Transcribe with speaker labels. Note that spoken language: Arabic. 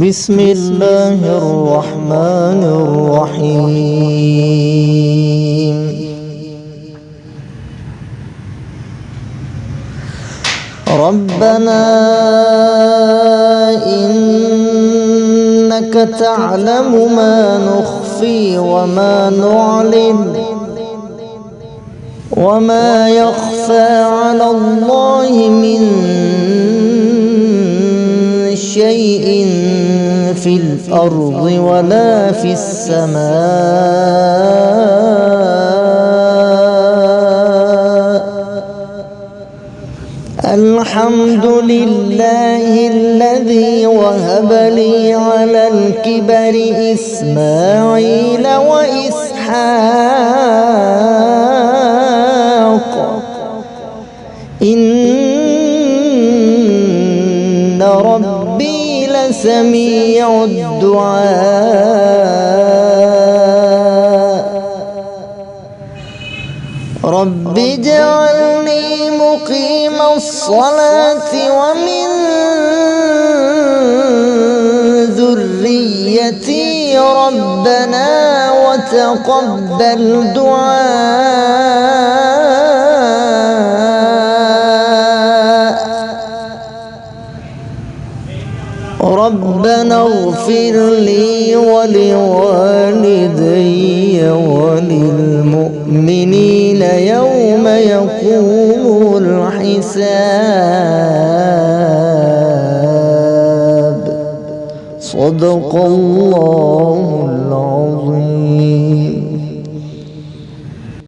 Speaker 1: بسم الله الرحمن الرحيم. ربنا إنك تعلم ما نخفي وما نعلن وما يخفى على الله من شيء في الأرض ولا في السماء. الحمد لله الذي وهب لي على الكبر إسماعيل وإسحاق إن ربي لسميع الدعاء. رب اجعلني مقيم الصلاة ومن ذريتي ربنا وتقبل دعاء. ربنا اغفر لي ولوالدي وللمؤمنين يوم يقوم الحساب. صدق الله